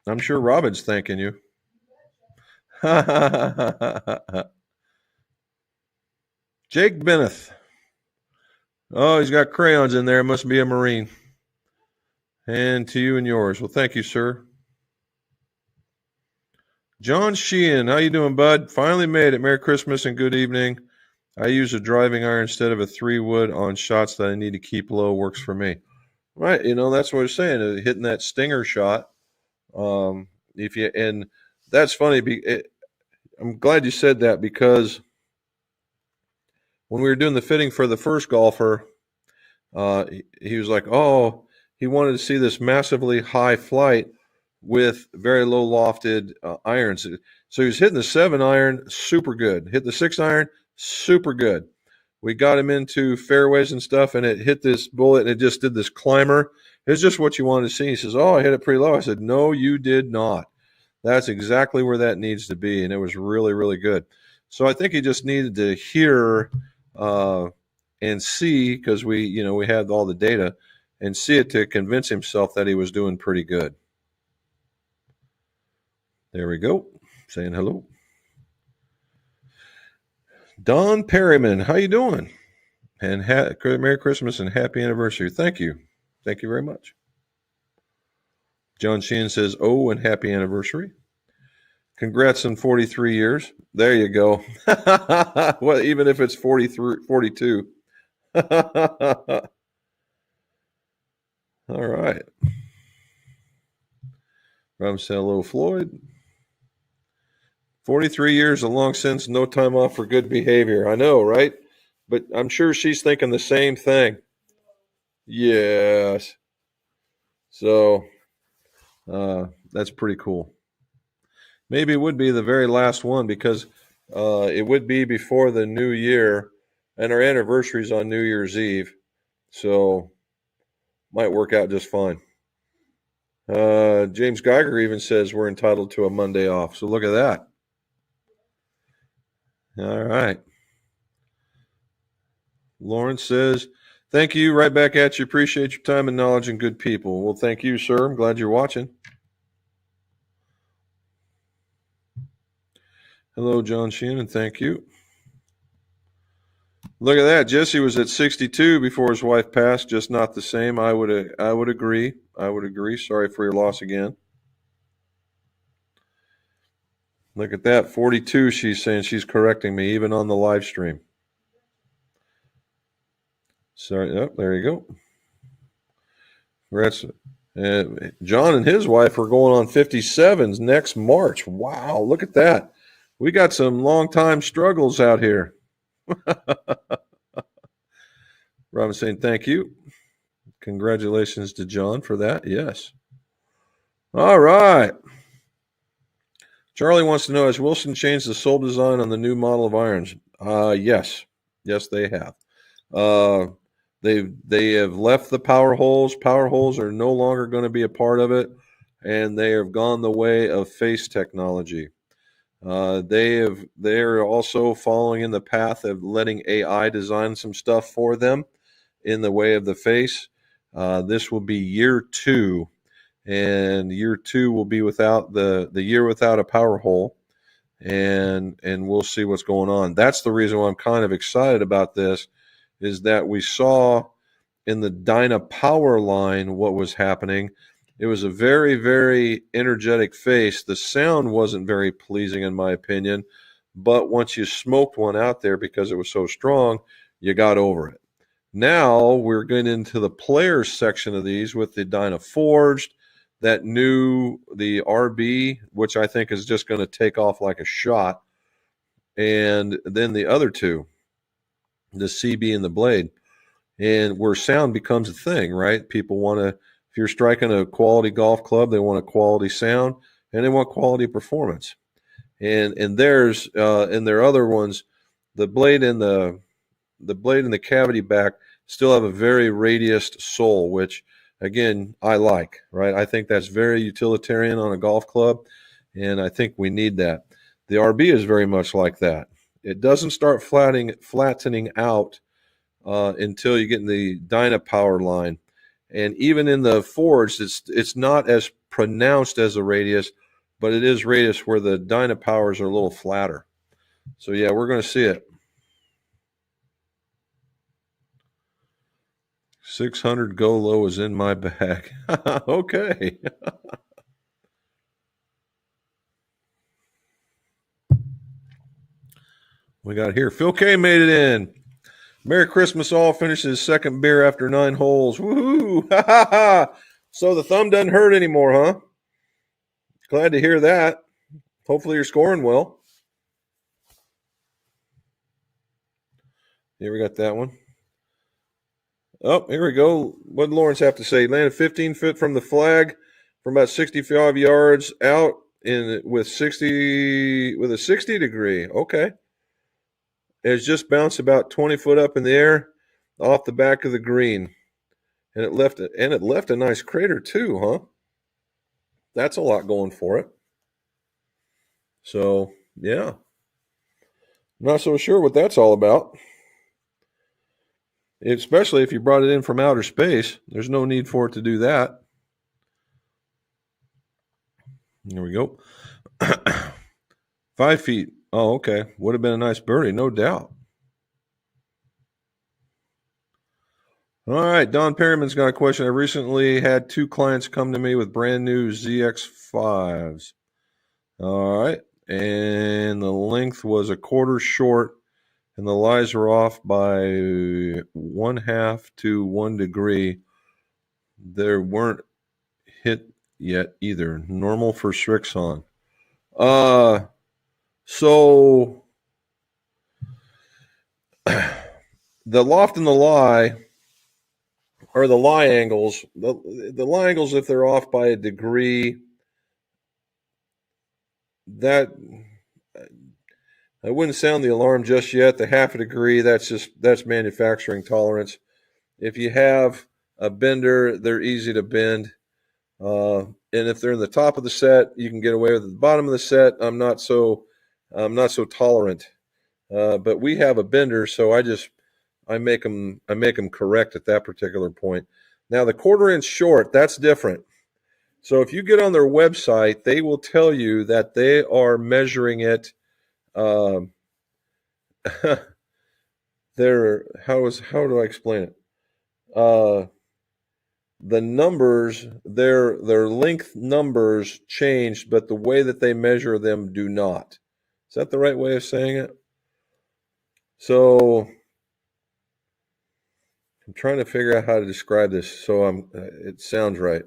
I'm sure Robin's thanking you. Jake Benneth. Oh, he's got crayons in there. Must be a Marine. And to you and yours. Well, thank you, sir. John Sheehan, how you doing, bud? Finally made it. Merry Christmas and good evening. I use a driving iron instead of a 3-wood on shots that I need to keep low. Works for me. Right, that's what I was saying. Hitting that stinger shot. And that's funny. I'm glad you said that, because when we were doing the fitting for the first golfer, he was like, oh, he wanted to see this massively high flight with very low lofted irons. So he was hitting the 7-iron, super good. Hit the 6-iron, super good. We got him into fairways and stuff, and it hit this bullet, and it just did this climber. It's just what you wanted to see. He says, oh, I hit it pretty low. I said, no, you did not. That's exactly where that needs to be, and it was really, really good. So I think he just needed to hear and see, because we had all the data, and see it to convince himself that he was doing pretty good. There we go. Saying hello. Don Perryman, how you doing? And Merry Christmas and Happy Anniversary. Thank you. Thank you very much. John Sheehan says, oh, and Happy Anniversary. Congrats on 43 years. There you go. Well, even if it's 43, 42. All right. Ram said, hello, Floyd. 43 years, a long since, no time off for good behavior. I know, right? But I'm sure she's thinking the same thing. Yes. So that's pretty cool. Maybe it would be the very last one, because it would be before the new year, and our anniversary is on New Year's Eve. So might work out just fine. James Geiger even says we're entitled to a Monday off. So look at that. All right. Lawrence says, thank you. Right back at you. Appreciate your time and knowledge and good people. Well, thank you, sir. I'm glad you're watching. Hello, John Sheehan, and thank you. Look at that. Jesse was at 62 before his wife passed. Just not the same. I would agree. I would agree. Sorry for your loss again. Look at that. 42, she's saying. She's correcting me, even on the live stream. Sorry. Oh, there you go. Congrats. John and his wife are going on 57s next March. Wow. Look at that. We got some long-time struggles out here. Robin saying thank you. Congratulations to John for that. Yes. All right. Charlie wants to know, has Wilson changed the sole design on the new model of irons? Yes. Yes, they have. They have left the power holes. Power holes are no longer going to be a part of it, and they have gone the way of face technology. They're also following in the path of letting AI design some stuff for them in the way of the face. This will be year 2, and year 2 will be without the year without a power hole, and we'll see what's going on. That's the reason why I'm kind of excited about this, is that we saw in the Dyna power line what was happening. It was a very, very energetic face. The sound wasn't very pleasing, in my opinion, but once you smoked one out there because it was so strong, you got over it. Now we're getting into the players section of these with the Dyna Forged, the RB, which I think is just going to take off like a shot, and then the other two, the CB and the Blade, and where sound becomes a thing, right? People want to, if you're striking a quality golf club, they want a quality sound and they want quality performance. And there's and their other ones, the blade and the cavity back still have a very radiused sole, which again I like, right? I think that's very utilitarian on a golf club, and I think we need that. The RB is very much like that. It doesn't start flattening out until you get in the Dyna power line. And even in the Forged, it's not as pronounced as the radius, but it is radius where the Dyna powers are a little flatter. So yeah, we're going to see it. 600 go low is in my bag. Okay. We got here. Phil K made it in. Merry Christmas all. Finished his second beer after 9 holes. Woohoo! So the thumb doesn't hurt anymore, huh? Glad to hear that. Hopefully you're scoring well. Here we got that one. Oh, here we go. What did Lawrence have to say? Landed 15 foot from the flag from about 65 yards out with a 60 degree. Okay. It's just bounced about 20 foot up in the air off the back of the green. And it left a nice crater too, huh? That's a lot going for it. So, yeah. Not so sure what that's all about. Especially if you brought it in from outer space. There's no need for it to do that. There we go. 5 feet. Oh, okay. Would have been a nice birdie, no doubt. All right. Don Perryman's got a question. I recently had 2 clients come to me with brand new ZX5s. All right. And the length was a quarter short, and the lies were off by 1/2 to 1 degree. There weren't hit yet either. Normal for Strixon. So the loft and the lie, or the lie angles, the lie angles, if they're off by a degree, that I wouldn't sound the alarm just yet. The 1/2 degree, that's manufacturing tolerance. If you have a bender, they're easy to bend. And if they're in the top of the set, you can get away with it. The bottom of the set, I'm not so tolerant. But we have a bender, so I make them correct at that particular point. Now the 1/4 inch short, that's different. So if you get on their website, they will tell you that they are measuring it. How do I explain it? The numbers, their length numbers changed, but the way that they measure them do not. Is that the right way of saying it? So I'm trying to figure out how to describe this so it sounds right.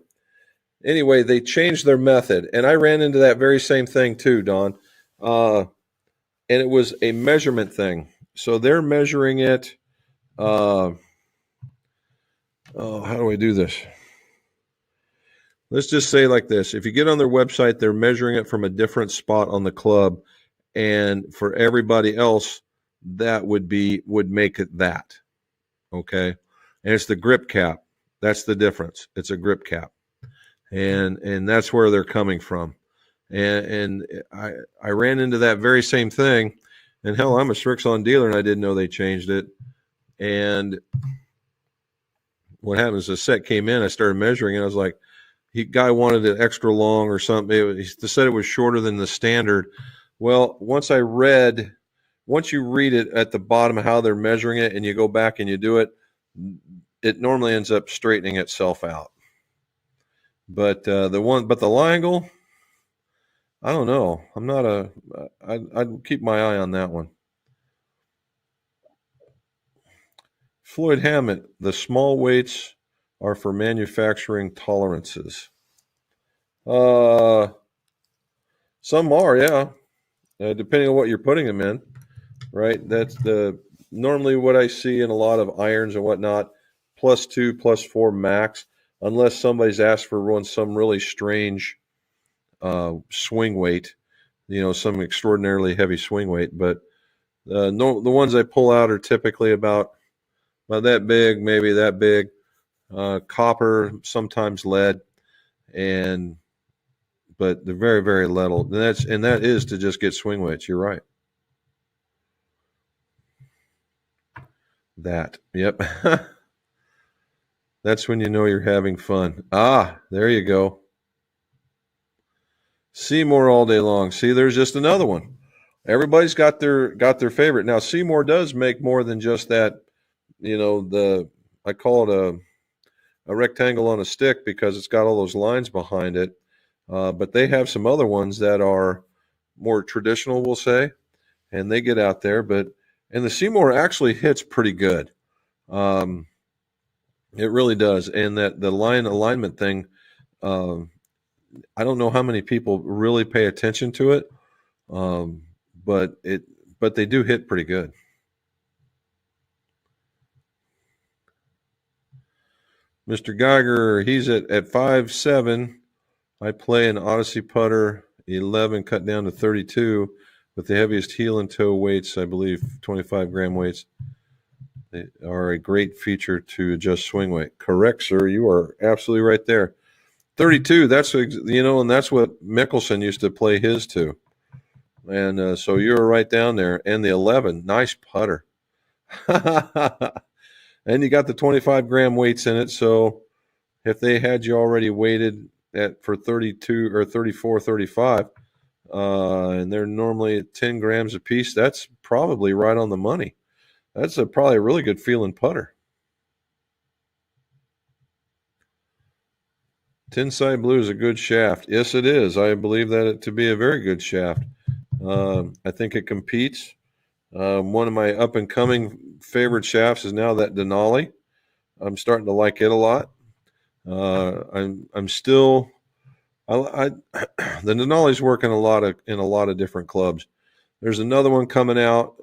Anyway, they changed their method, and I ran into that very same thing too, Don. And it was a measurement thing. So they're measuring it. How do I do this? Let's just say like this. If you get on their website, they're measuring it from a different spot on the club. And for everybody else, that would make it that. Okay. And it's the grip cap. That's the difference. It's a grip cap. And that's where they're coming from. And I ran into that very same thing. And hell, I'm a Strixon dealer and I didn't know they changed it. And what happened is the set came in, I started measuring it. I was like, guy wanted it extra long or something. He said it was shorter than the standard. Well, once you read it at the bottom of how they're measuring it and you go back and you do it, it normally ends up straightening itself out. But the lie angle, I don't know. I'd keep my eye on that one. Floyd Hammett, the small weights are for manufacturing tolerances. Some are, yeah. Depending on what you're putting them in, right? That's normally what I see in a lot of irons and whatnot, +2, +4 max, unless somebody's asked for some really strange swing weight, some extraordinarily heavy swing weight. But the ones I pull out are typically about that big, maybe that big, copper, sometimes lead, but they're very, very little. And that is to just get swing weights. You're right. That, yep. That's when you know you're having fun. There you go. Seymour all day long. See, there's just another one. Everybody's got their favorite. Now, Seymour does make more than just that. I call it a rectangle on a stick because it's got all those lines behind it. But they have some other ones that are more traditional, we'll say, and they get out there. And the Seymour actually hits pretty good. It really does. And that the line alignment thing, I don't know how many people really pay attention to it, but they do hit pretty good. Mr. Geiger, he's at 5'7". I play an Odyssey putter 11 cut down to 32 with the heaviest heel and toe weights, I believe 25-gram weights. They are a great feature to adjust swing weight. Correct, sir. You are absolutely right there. 32, that's, and that's what Mickelson used to play his to. And so you're right down there. And the 11, nice putter. And you got the 25-gram weights in it. So if they had you already weighted for 32 or 34, 35, and they're normally at 10 grams a piece, that's probably right on the money. That's probably a really good feeling putter. Tinside Blue is a good shaft. Yes, it is. I believe that to be a very good shaft. I think it competes. One of my up-and-coming favorite shafts is now that Denali. I'm starting to like it a lot. I'm still the Denali's working in a lot of different clubs. There's another one coming out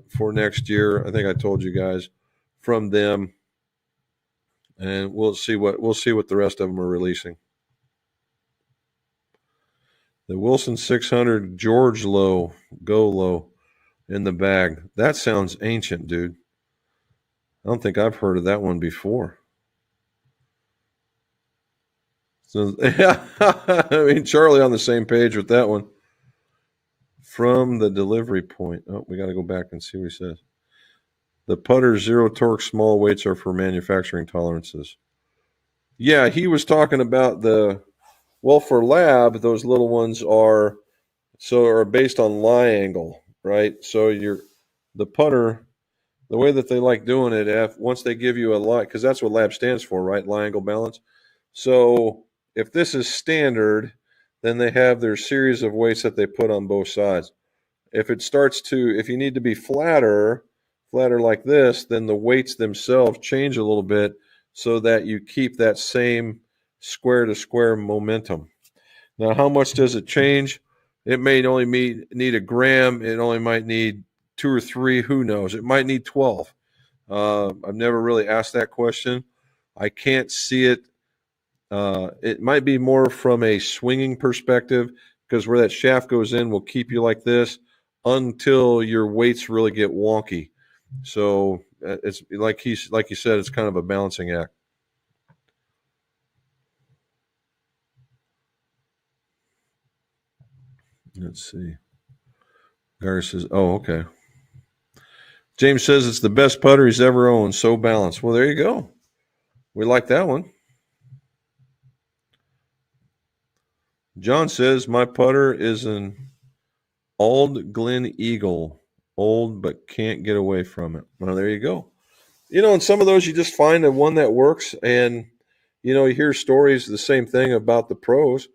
for next year. I think I told you guys from them, and we'll see what the rest of them are releasing. The Wilson 600 George Low, Go Low in the bag. That sounds ancient, dude. I don't think I've heard of that one before. So, yeah, I mean, Charlie on the same page with that one. From the delivery point. Oh, we got to go back and see what he says. The putter zero torque small weights are for manufacturing tolerances. Yeah, he was talking about for lab, those little ones are based on lie angle, right? So the putter, the way that they like doing it, once they give you a lie, because that's what lab stands for, right? Lie angle balance. So if this is standard, then they have their series of weights that they put on both sides. If you need to be flatter like this, then the weights themselves change a little bit so that you keep that same square to square momentum. Now, how much does it change? It may only need a gram. It only might need 2 or 3. Who knows? It might need 12. I've never really asked that question. I can't see it. It might be more from a swinging perspective, because where that shaft goes in will keep you like this until your weights really get wonky. So it's like you said, it's kind of a balancing act. Let's see. Gary says, "Oh, okay." James says it's the best putter he's ever owned. So balanced. Well, there you go. We like that one. John says my putter is an Old Glen Eagle. Old, but can't get away from it. Well, there you go. And some of those you just find the one that works, and you hear stories the same thing about the pros.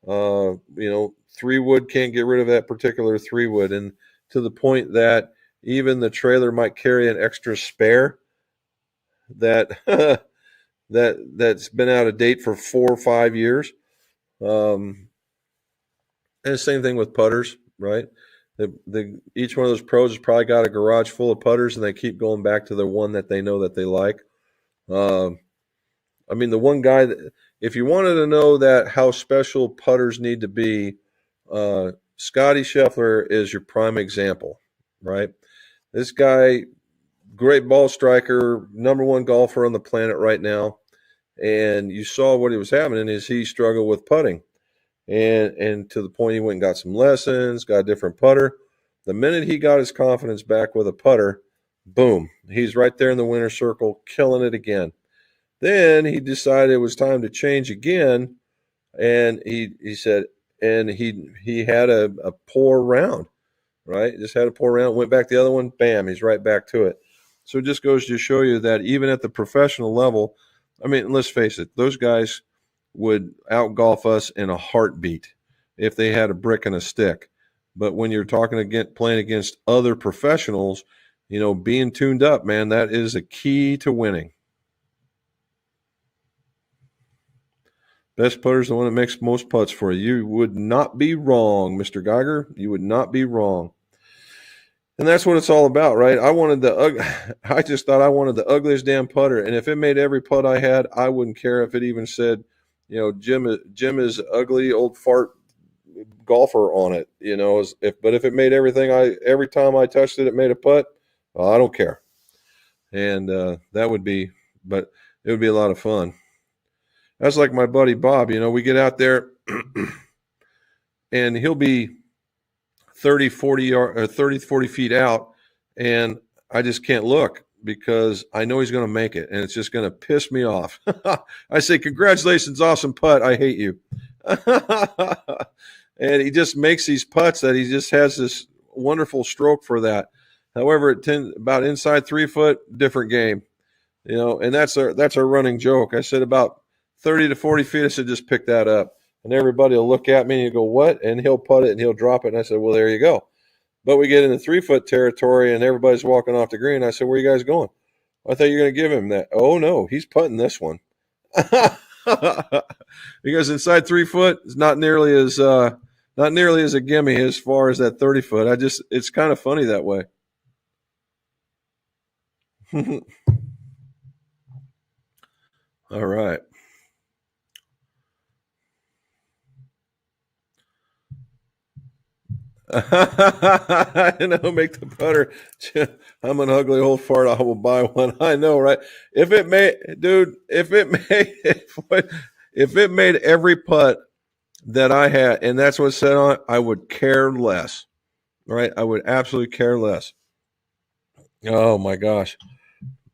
3-wood can't get rid of that particular 3-wood, and to the point that even the trailer might carry an extra spare that that's been out of date for 4 or 5 years. And the same thing with putters, right? Each one of those pros has probably got a garage full of putters, and they keep going back to the one that they know that they like. I mean, the one guy that, if you wanted to know that how special putters need to be, Scotty Scheffler is your prime example, right? This guy, great ball striker, number one golfer on the planet right now, and you saw what he was happening is he struggled with putting, and to the point he went and got some lessons, got a different putter. The minute he got his confidence back with a putter, boom, he's right there in the winner's circle, killing it again. Then he decided it was time to change again, and he said, and he had a poor round, right? Just had a poor round, went back the other one, bam, he's right back to it. So it just goes to show you that even at the professional level, I mean, let's face it, those guys would outgolf us in a heartbeat if they had a brick and a stick. But when you're playing against other professionals, being tuned up, man, that is a key to winning. Best putter is the one that makes most putts for you. You would not be wrong, Mr. Geiger. You would not be wrong. And that's what it's all about, right? I just thought I wanted the ugliest damn putter, and if it made every putt I had, I wouldn't care if it even said, Jim is ugly old fart golfer on it. But if it made every time I touched it, it made a putt. Well, I don't care, and but it would be a lot of fun. That's like my buddy Bob. We get out there, and he'll be 30, 40 yard, or 30, 40 feet out, and I just can't look because I know he's going to make it, and it's just going to piss me off. I say, congratulations, awesome putt. I hate you. And he just makes these putts that he just has this wonderful stroke for that. However, about inside 3 foot, different game. And that's our running joke. I said about 30 to 40 feet, I said, just pick that up. And everybody will look at me and you go, what? And he'll putt it and he'll drop it. And I said, well, there you go. But we get into 3 foot territory and everybody's walking off the green. I said, where are you guys going? I thought you were going to give him that. Oh, no, he's putting this one. Because inside 3 foot is not nearly as a gimme as far as that 30 foot. It's kind of funny that way. All right. Make the putter. I'm an ugly old fart. I will buy one. I know, right? If it made every putt that I had, and that's what's said on it, I would care less, right? I would absolutely care less. Oh my gosh.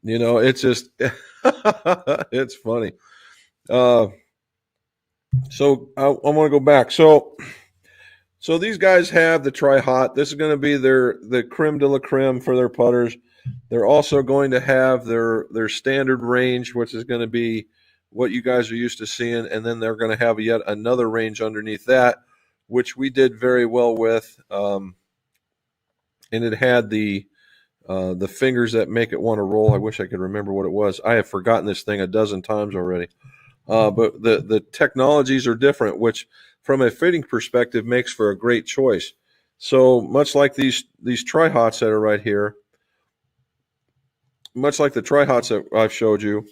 It's just, it's funny. So I want to go back. So these guys have the Tri-Hot. This is going to be the creme de la creme for their putters. They're also going to have their standard range, which is going to be what you guys are used to seeing, and then they're going to have yet another range underneath that, which we did very well with. And it had the fingers that make it want to roll. I wish I could remember what it was. I have forgotten this thing a dozen times already. But the technologies are different, which from a fitting perspective makes for a great choice. So much like these Tri-Hots that are right here, much like the Tri-Hots that I've showed you,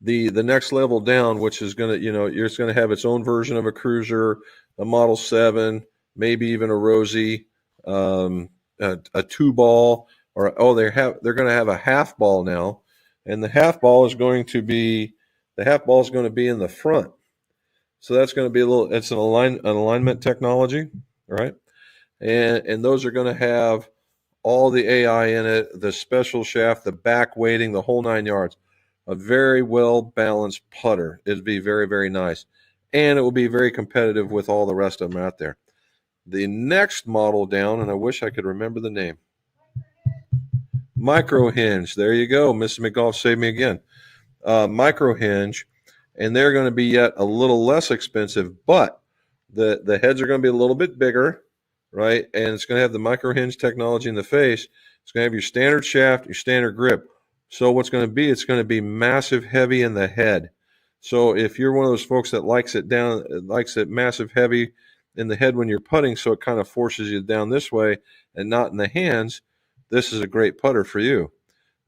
the next level down, which is going to, it's going to have its own version of a cruiser, a Model 7, maybe even a Rosie, a 2-ball, or they're going to have a half ball now, and the half ball is going to be in the front. So that's going to be it's an alignment technology, right? And those are going to have all the AI in it, the special shaft, the back weighting, the whole 9 yards. A very well balanced putter. It'd be very, very nice. And it will be very competitive with all the rest of them out there. The next model down, and I wish I could remember the name. Micro Hinge. There you go. Mr. McGough saved me again. Micro Hinge. And they're going to be yet a little less expensive, but the heads are going to be a little bit bigger, right? And it's going to have the micro hinge technology in the face. It's going to have your standard shaft, your standard grip. So what's going to be, it's going to be massive heavy in the head. So if you're one of those folks that likes it massive heavy in the head when you're putting, so it kind of forces you down this way and not in the hands, this is a great putter for you.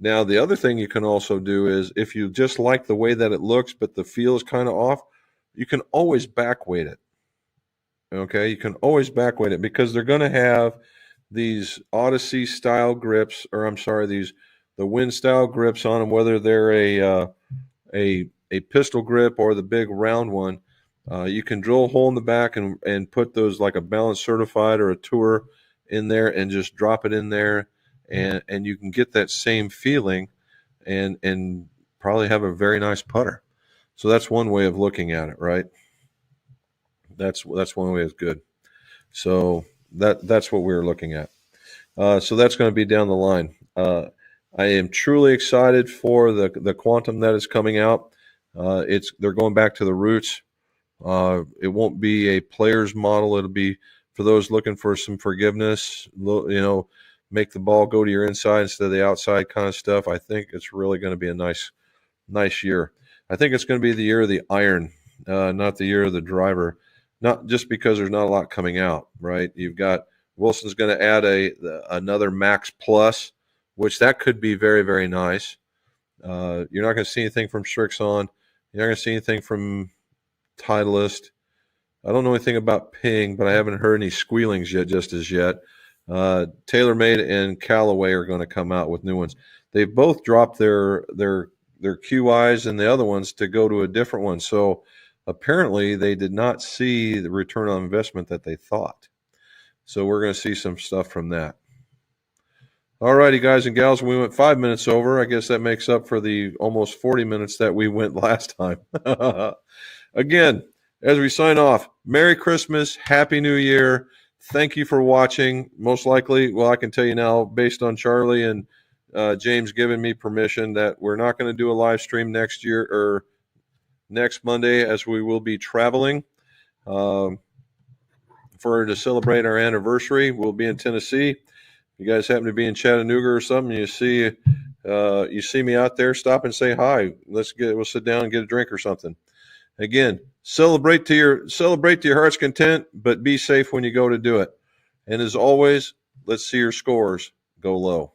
Now, the other thing you can also do is if you just like the way that it looks, but the feel is kind of off, you can always back weight it. Okay, you can always back weight it because they're going to have these Odyssey style grips, the Wind style grips on them, whether they're a pistol grip or the big round one. You can drill a hole in the back and put those like a Balance Certified or a Tour in there and just drop it in there. And you can get that same feeling and probably have a very nice putter. So that's one way of looking at it, right? That's one way it's good. So that's what we're looking at. So that's going to be down the line. I am truly excited for the Quantum that is coming out. They're going back to the roots. It won't be a player's model. It'll be for those looking for some forgiveness, make the ball go to your inside instead of the outside kind of stuff. I think it's really going to be a nice year. I think it's going to be the year of the iron, not the year of the driver. Not just because there's not a lot coming out, right? Wilson's going to add another Max Plus, which that could be very, very nice. You're not going to see anything from Strixon. You're not going to see anything from Titleist. I don't know anything about Ping, but I haven't heard any squealings yet, just as yet. TaylorMade and Callaway are going to come out with new ones. They've both dropped their QIs and the other ones to go to a different one. So apparently they did not see the return on investment that they thought. So we're going to see some stuff from that. All righty, guys and gals, we went 5 minutes over. I guess that makes up for the almost 40 minutes that we went last time. Again, as we sign off, Merry Christmas, Happy New Year. Thank you for watching. Most likely, well, I can tell you now, based on Charlie and James giving me permission, that we're not going to do a live stream next year or next Monday, as we will be traveling to celebrate our anniversary. We'll be in Tennessee. You guys happen to be in Chattanooga or something, you see me out there, stop and say hi. We'll sit down and get a drink or something. Again, celebrate to your heart's content, but be safe when you go to do it. And as always, let's see your scores go low.